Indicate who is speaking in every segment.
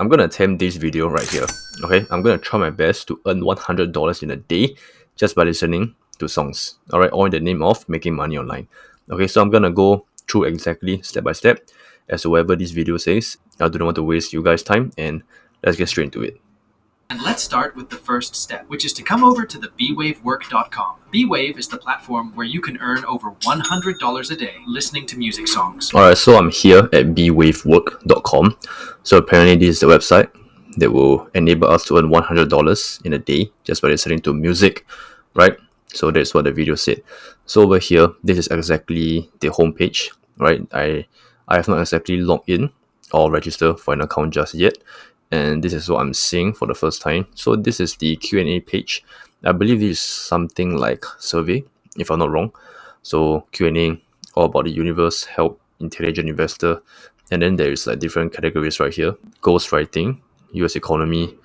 Speaker 1: I'm gonna attempt this video right here. Okay, I'm gonna try my best to earn $100 in a day just by listening to songs. All right, all in the name of making money online. Okay, so I'm gonna go through exactly step by step as to whatever this video says. I do not want to waste you guys' time, and let's get straight into it.
Speaker 2: And let's start with the first step, which is to come over to the bwavework.com. bwave is the platform where you can earn over $100 a day listening to music songs.
Speaker 1: Alright, so I'm here at bwavework.com. So apparently this is the website that will enable us to earn $100 in a day just by listening to music, right? So that's what the video said. So over here, this is exactly the homepage, right? I have not exactly logged in or registered for an account just yet, and this is what I'm seeing for the first time. So this is the Q&A page. I believe this is something like survey, if I'm not wrong. So Q&A all about the universe, help intelligent investor, and then there is like different categories right here: ghostwriting, U.S. economy,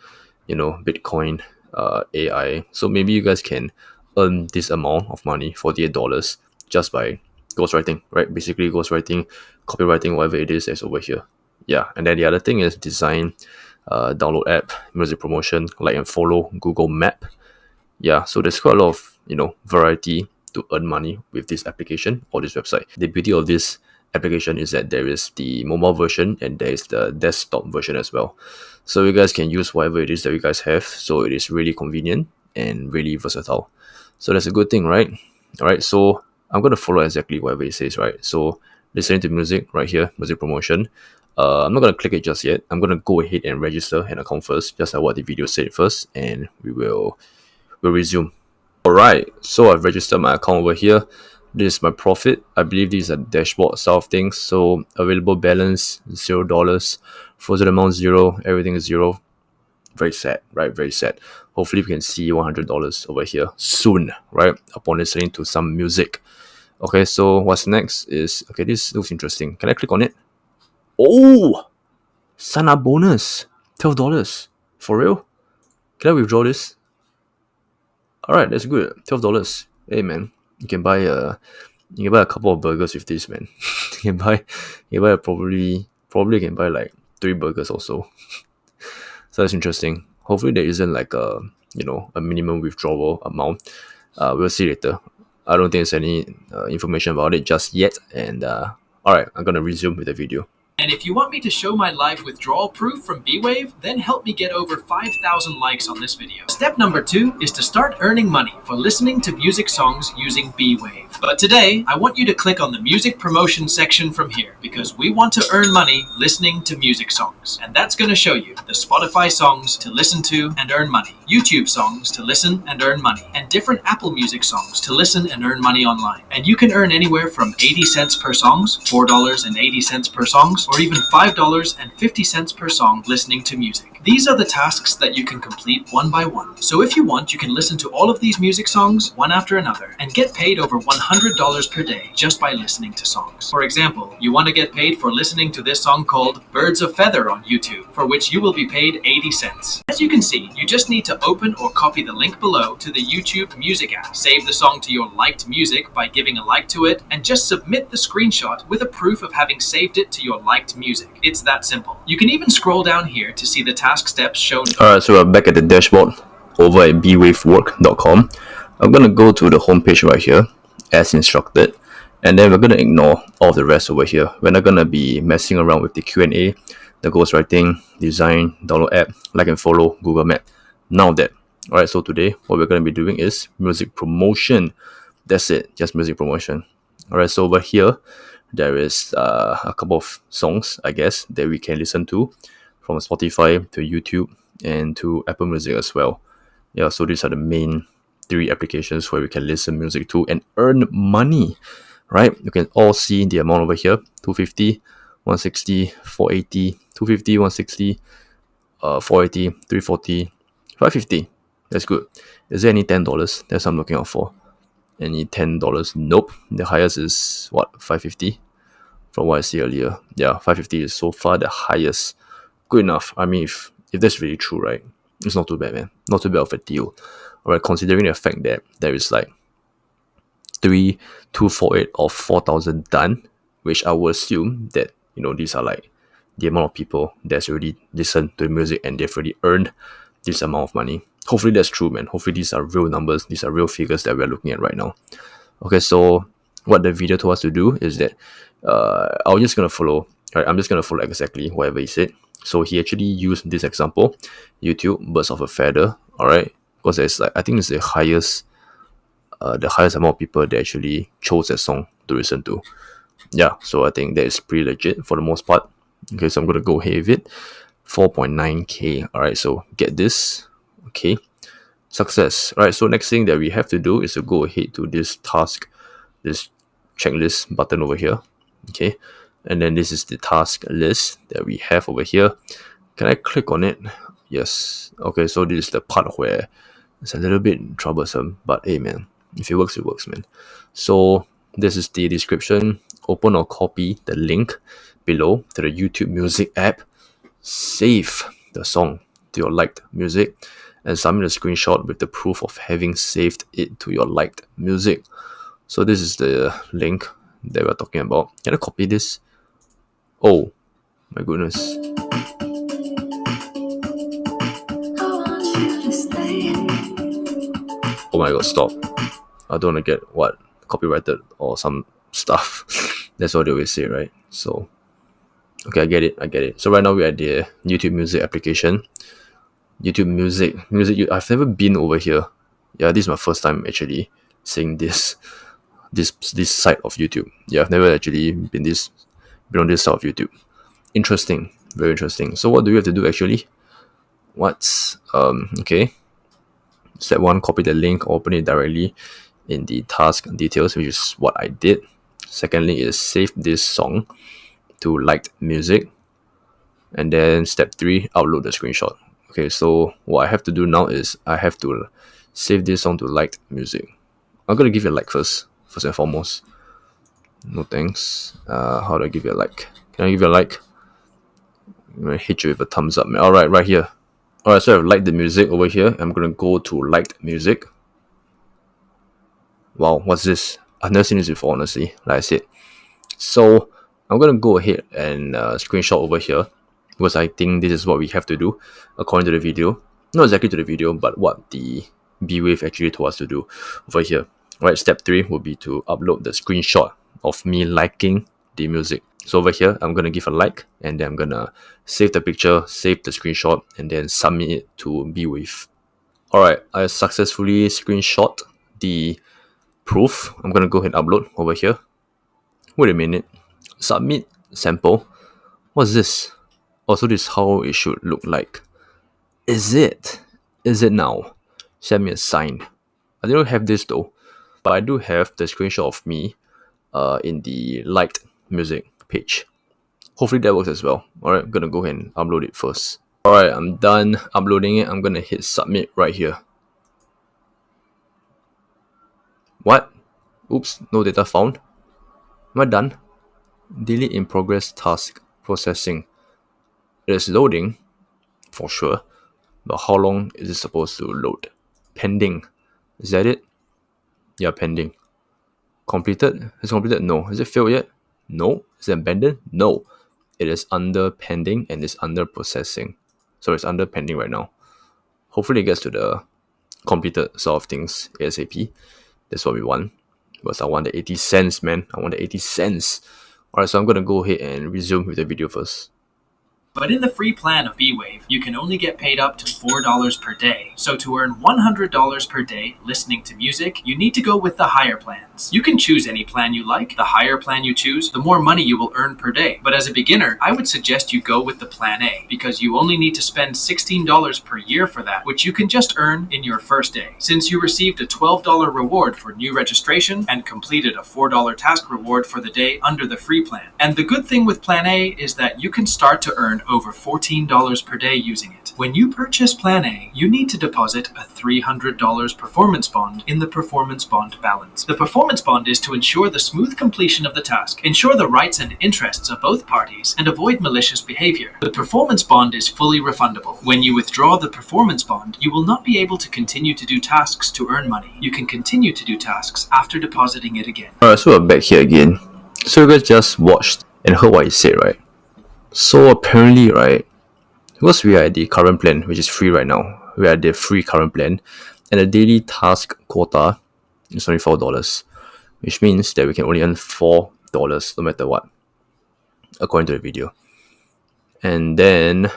Speaker 1: Bitcoin, AI. So maybe you guys can earn this amount of money, $48, just by ghostwriting, right? Basically, ghostwriting, copywriting, whatever it is, that's over here. Yeah, and then the other thing is design, download app, music promotion, like and follow, Google Map. Yeah, so there's quite a lot of variety to earn money with this application or this website. The beauty of this application is that there is the mobile version and there is the desktop version as well. So you guys can use whatever it is that you guys have. So it is really convenient and really versatile. So that's a good thing, right? All right, so I'm going to follow exactly whatever it says, right? So listening to music right here, music promotion. I'm not going to click it just yet. I'm going to go ahead and register an account first, just like what the video said first, and we'll resume. Alright, so I've registered my account over here. This is my profit. I believe this is a dashboard side of things. So available balance $0, frozen amount 0, everything is 0. Very sad, right? Very sad. Hopefully we can see $100 over here soon, right? Upon listening to some music. Okay, so what's next is, okay, this looks interesting. Can I click on it? Oh, sign up bonus, $12. For real? Can I withdraw this? All right, that's good. $12. Hey man, you can buy a couple of burgers with this, man. you can buy probably can buy like 3 burgers also. So that's interesting. Hopefully there isn't like a minimum withdrawal amount. We'll see later. I don't think there's any information about it just yet. And all right, I'm gonna resume with the video.
Speaker 2: And if you want me to show my live withdrawal proof from bwave, then help me get over 5,000 likes on this video. Step number 2 is to start earning money for listening to music songs using bwave. But today, I want you to click on the music promotion section from here because we want to earn money listening to music songs. And that's going to show you the Spotify songs to listen to and earn money, YouTube songs to listen and earn money, and different Apple Music songs to listen and earn money online. And you can earn anywhere from 80 cents per songs, $4.80 per songs, or even $5.50 per song listening to music. These are the tasks that you can complete one by one. So if you want, you can listen to all of these music songs one after another and get paid over $100 per day just by listening to songs. For example, you want to get paid for listening to this song called Birds of Feather on YouTube, for which you will be paid 80 cents. As you can see, you just need to open or copy the link below to the YouTube Music app. Save the song to your liked music by giving a like to it, and just submit the screenshot with a proof of having saved it to your liked music. It's that simple. You can even scroll down here to see the task steps shown.
Speaker 1: Alright, so we're back at the dashboard over at bwavework.com. I'm gonna go to the homepage right here as instructed, and then we're gonna ignore all the rest over here. We're not gonna be messing around with the Q&A, the ghostwriting, design, download app, like and follow, Google Map. None of that. Alright, so today what we're gonna be doing is music promotion. That's it, just music promotion. Alright, so over here there is a couple of songs, I guess, that we can listen to from Spotify to YouTube and to Apple Music as well. Yeah, so these are the main 3 applications where we can listen music to and earn money, right? You can all see the amount over here: 250, 160, 480, 250, 160, 480, 340, 550. That's good. Is there any $10? That's what I'm looking out for. Any $10? Nope. The highest is what, 550 from what I see earlier. Yeah, 550 is so far the highest. Good enough. I mean, if that's really true, right? It's not too bad, man. Not too bad of a deal. Alright, considering the fact that there is like 3,248 or 4,000 done, which I would assume that these are like the amount of people that's already listened to the music and they've already earned this amount of money. Hopefully that's true, man. Hopefully these are real numbers, these are real figures that we're looking at right now. Okay, so what the video told us to do is that I'm just gonna follow exactly whatever he said. So he actually used this example, YouTube, Birds of a Feather, alright? Because it's like, I think it's the highest amount of people that actually chose that song to listen to. Yeah, so I think that is pretty legit for the most part. Okay, so I'm gonna go ahead with it. 4.9k. Alright, so get this. Okay. Success. Alright, so next thing that we have to do is to go ahead to this task, this checklist button over here. Okay. And then this is the task list that we have over here. Can I click on it? Yes. Okay, so this is the part where it's a little bit troublesome, but hey man, if it works, man. So this is the description. Open or copy the link below to the YouTube Music app. Save the song to your liked music and submit a screenshot with the proof of having saved it to your liked music. So this is the link that we're talking about. Can I copy this? Oh my goodness. Oh my god, stop. I don't want to get what? Copyrighted or some stuff. That's what they always say, right? So, okay, I get it. So right now we're at the YouTube Music application. YouTube Music. I've never been over here. Yeah, this is my first time actually seeing this side of YouTube. Yeah, I've never actually been on this side of YouTube. Interesting, very interesting. So what do we have to do actually? Okay. Step 1, copy the link, open it directly in the task details, which is what I did. Secondly is save this song to liked music. And then step 3, upload the screenshot. Okay, so what I have to do now is I have to save this song to liked music. I'm gonna give it a like first and foremost. No thanks. How do I give you a like? Can I give you a like? I'm gonna hit you with a thumbs up, man. Alright, right here. Alright, so I've liked the music over here. I'm gonna go to liked music. Wow, what's this? I've never seen this before, honestly, like I said. So I'm gonna go ahead and screenshot over here because I think this is what we have to do according to the video. Not exactly to the video, but what the B-Wave actually told us to do over here. Alright, step 3 will be to upload the screenshot of me liking the music. So over here, I'm gonna give a like and then I'm gonna save the picture, save the screenshot, and then submit it to B-Wave. Alright, I successfully screenshot the proof. I'm gonna go ahead and upload over here. Wait a minute. Submit sample. What's this? Also, this is how it should look like. Is it? Is it now? Send me a sign. I don't have this though, but I do have the screenshot of me in the liked music page. Hopefully that works as well. Alright, I'm gonna go ahead and upload it first. Alright, I'm done uploading it. I'm gonna hit submit right here. What? Oops, no data found. Am I done? Delete in progress task processing. It is loading for sure, but how long is it supposed to load? Pending. Is that it? Yeah, pending. Completed? Is it completed? No. Is it failed yet? No. Is it abandoned? No. It is under pending and it's under processing. So it's under pending right now. Hopefully it gets to the completed sort of things ASAP. That's what we want. Because I want the 80 cents, man. I want the 80 cents. Alright, so I'm gonna go ahead and resume with the video first.
Speaker 2: But in the free plan of B-Wave, you can only get paid up to $4 per day. So to earn $100 per day listening to music, you need to go with the higher plans. You can choose any plan you like. The higher plan you choose, the more money you will earn per day. But as a beginner, I would suggest you go with the plan A, because you only need to spend $16 per year for that, which you can just earn in your first day. Since you received a $12 reward for new registration and completed a $4 task reward for the day under the free plan. And the good thing with plan A is that you can start to earn over $14 per day using it. When you purchase Plan A, you need to deposit a $300 performance bond in the performance bond balance. The performance bond is to ensure the smooth completion of the task, ensure the rights and interests of both parties, and avoid malicious behavior. The performance bond is fully refundable. When you withdraw the performance bond, you will not be able to continue to do tasks to earn money. You can continue to do tasks after depositing it again.
Speaker 1: Alright, so we're back here again. So you guys just watched and heard what he said, right? So apparently, right, because we are at the current plan, which is free right now, we are at the free current plan, and the daily task quota is only $4, which means that we can only earn $4 no matter what, according to the video. And then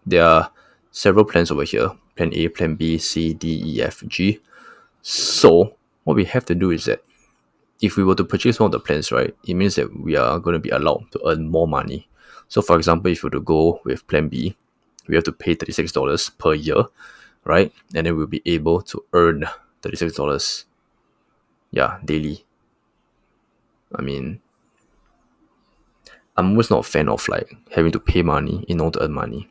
Speaker 1: there are several plans over here: Plan A, Plan B, C, D, E, F, G. So what we have to do is that if we were to purchase one of the plans, right, it means that we are going to be allowed to earn more money. So for example, if we were to go with Plan B, we have to pay $36 per year, right? And then we'll be able to earn $36, yeah, daily. I mean, I'm always not a fan of like having to pay money in order to earn money.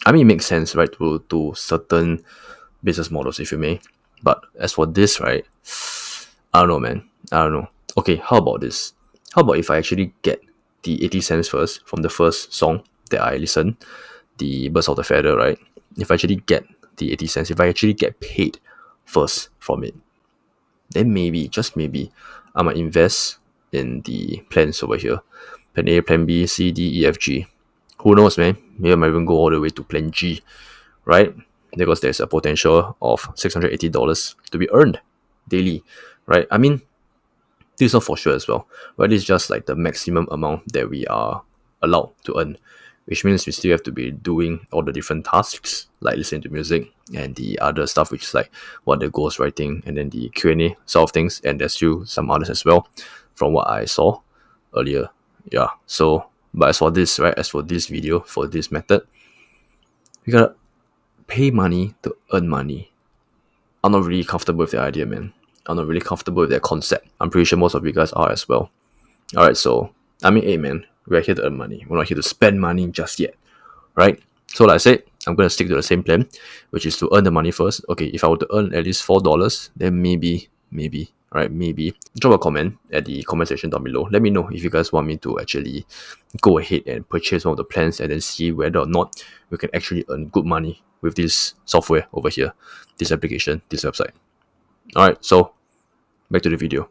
Speaker 1: I mean, it makes sense, right, to certain business models, if you may. But as for this, right, I don't know, man. I don't know. Okay, how about this? How about if I actually get the 80 cents first from the first song that I listen, the Birds of the Feather, right? If I actually get the 80 cents, if I actually get paid first from it, then maybe, just maybe, I might invest in the plans over here. Plan A, Plan B, C, D, E, F, G. Who knows, man? Maybe I might even go all the way to Plan G, right? Because there's a potential of $680 to be earned daily, right? I mean, this is not for sure as well, but it's just like the maximum amount that we are allowed to earn, which means we still have to be doing all the different tasks like listening to music and the other stuff, which is like what the ghost writing and then the Q&A sort of things, and there's still some others as well from what I saw earlier. Yeah, so but as for this, right, as for this video, for this method, we gotta pay money to earn money. I'm not really comfortable with the idea, man. I'm not really comfortable with that concept. I'm pretty sure most of you guys are as well. Alright, so I mean, hey man, we're here to earn money. We're not here to spend money just yet, right? So like I said, I'm gonna stick to the same plan, which is to earn the money first. Okay, if I were to earn at least $4, then maybe, right? Maybe drop a comment at the comment section down below. Let me know if you guys want me to actually go ahead and purchase one of the plans and then see whether or not we can actually earn good money with this software over here, this application, this website. Alright, so back to the video.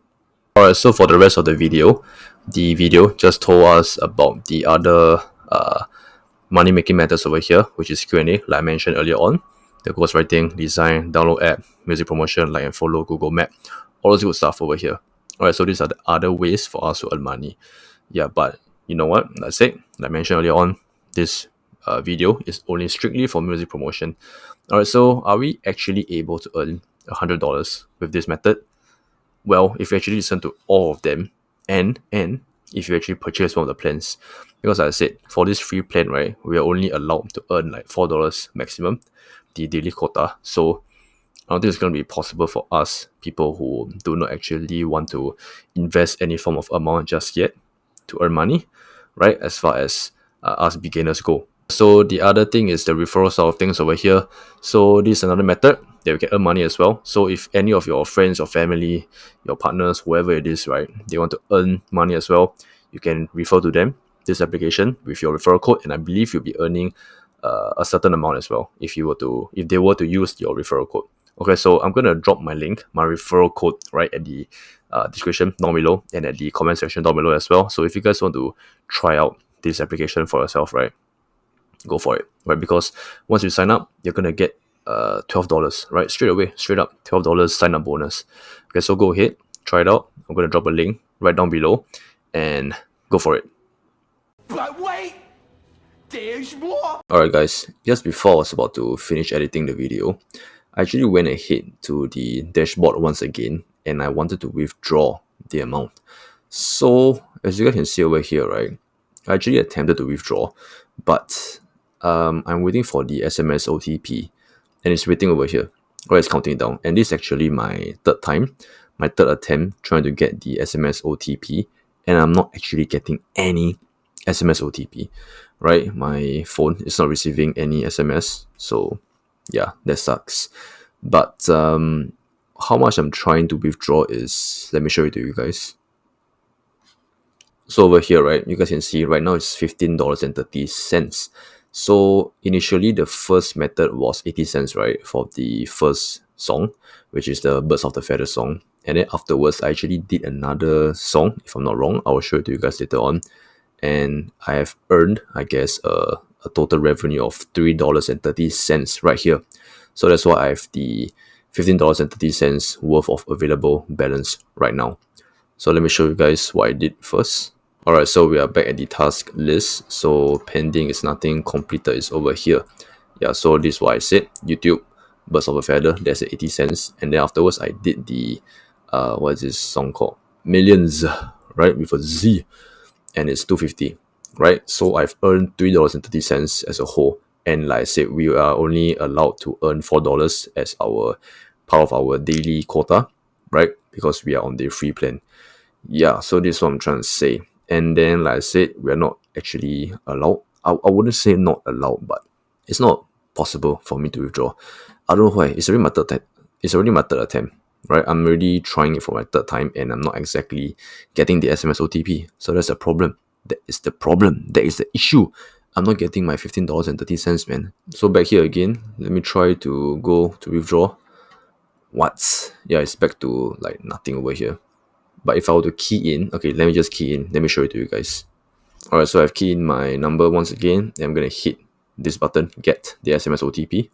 Speaker 1: Alright, so for the rest of the video just told us about the other money making methods over here, which is Q&A, like I mentioned earlier on, the ghostwriting, design, download app, music promotion, like and follow, Google Map, all those good stuff over here. Alright, so these are the other ways for us to earn money. Yeah, but you know what? Like I said, like I mentioned earlier on, this video is only strictly for music promotion. Alright, so are we actually able to earn $100 with this method? Well, if you actually listen to all of them, and if you actually purchase one of the plans, because like I said, for this free plan, right, we are only allowed to earn like $4 maximum, the daily quota. So I don't think it's going to be possible for us, people who do not actually want to invest any form of amount just yet, to earn money, right? As far as us beginners go. So the other thing is the referral side of things over here. So this is another method that you can earn money as well. So if any of your friends, your family, your partners, whoever it is, right, they want to earn money as well, you can refer to them this application with your referral code, and I believe you'll be earning a certain amount as well if they were to use your referral code. Okay, so I'm gonna drop my link, my referral code, right at the description down below and at the comment section down below as well. So if you guys want to try out this application for yourself, right, go for it, right? Because once you sign up, you're gonna get $12, right? Straight away, straight up, $12 sign up bonus. Okay, so go ahead, try it out. I'm gonna drop a link right down below, and go for it.
Speaker 3: But wait, there's more.
Speaker 1: Alright, guys, just before I was about to finish editing the video, I actually went ahead to the dashboard once again, and I wanted to withdraw the amount. So as you guys can see over here, right, I actually attempted to withdraw, but I'm waiting for the SMS OTP, and it's waiting over here. Right, it's counting down, and this is actually my third attempt trying to get the SMS OTP, and I'm not actually getting any SMS OTP. Right, my phone is not receiving any SMS, so yeah, that sucks. But how much I'm trying to withdraw is, let me show it to you guys. So over here, right, you guys can see right now it's $15.30. So initially the first method was 80 cents, right, for the first song, which is the Birds of the Feather song. And then afterwards, I actually did another song, if I'm not wrong. I will show it to you guys later on. and I have earned, I guess, a total revenue of $3.30 right here. So that's why I have the $15.30 worth of available balance right now. So let me show you guys what I did first. Alright, so we are back at the task list. So pending is nothing, completed is over here. Yeah, so this is what I said. YouTube, Birds of a Feather, that's at 80 cents. And then afterwards, I did the, what is this song called? Millions, right? With a Z. And it's 250, right? So I've earned $3.30 as a whole. And like I said, we are only allowed to earn $4 as our part of our daily quota, right? Because we are on the free plan. Yeah, so this is what I'm trying to say. And then, like I said, we're not actually allowed. I wouldn't say not allowed, but it's not possible for me to withdraw. I don't know why. It's already my third time. It's already my third attempt, right? I'm already trying it for my third time, and I'm not exactly getting the SMS OTP. So that's a problem. That is the problem. That is the issue. I'm not getting my $15.30, man. So back here again, let me try to go to withdraw. What? Yeah, it's back to like nothing over here. But if I were to key in, okay, let me just key in. Let me show it to you guys. Alright, so I've keyed in my number once again. And I'm going to hit this button, get the SMS OTP.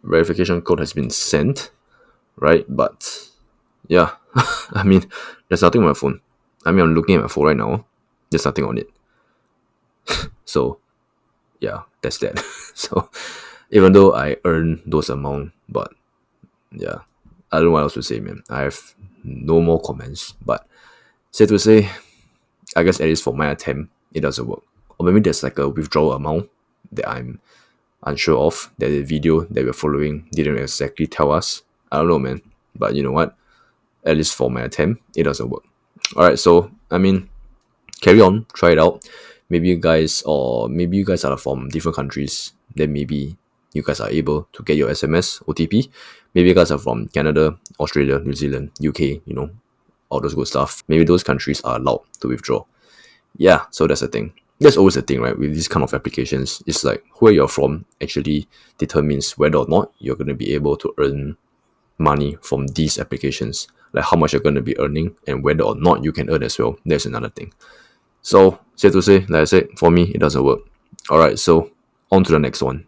Speaker 1: Verification code has been sent, right? But yeah, I mean, there's nothing on my phone. I mean, I'm looking at my phone right now. There's nothing on it. So yeah, that's that. So even though I earn those amount, but yeah, I don't know what else to say, man. I have no more comments. But safe to say, I guess at least for my attempt, it doesn't work. Or maybe there's like a withdrawal amount that I'm unsure of, that the video that we're following didn't exactly tell us. I don't know, man. But you know what? At least for my attempt, it doesn't work. Alright, so I mean, carry on, try it out. Maybe you guys are from different countries. Then maybe you guys are able to get your SMS OTP. Maybe you guys are from Canada, Australia, New Zealand, UK, all those good stuff. Maybe those countries are allowed to withdraw. Yeah, so that's the thing. That's always the thing, right? With these kind of applications, it's like where you're from actually determines whether or not you're going to be able to earn money from these applications. Like how much you're going to be earning and whether or not you can earn as well. That's another thing. So, safe to say, like I said, for me, it doesn't work. Alright, so on to the next one.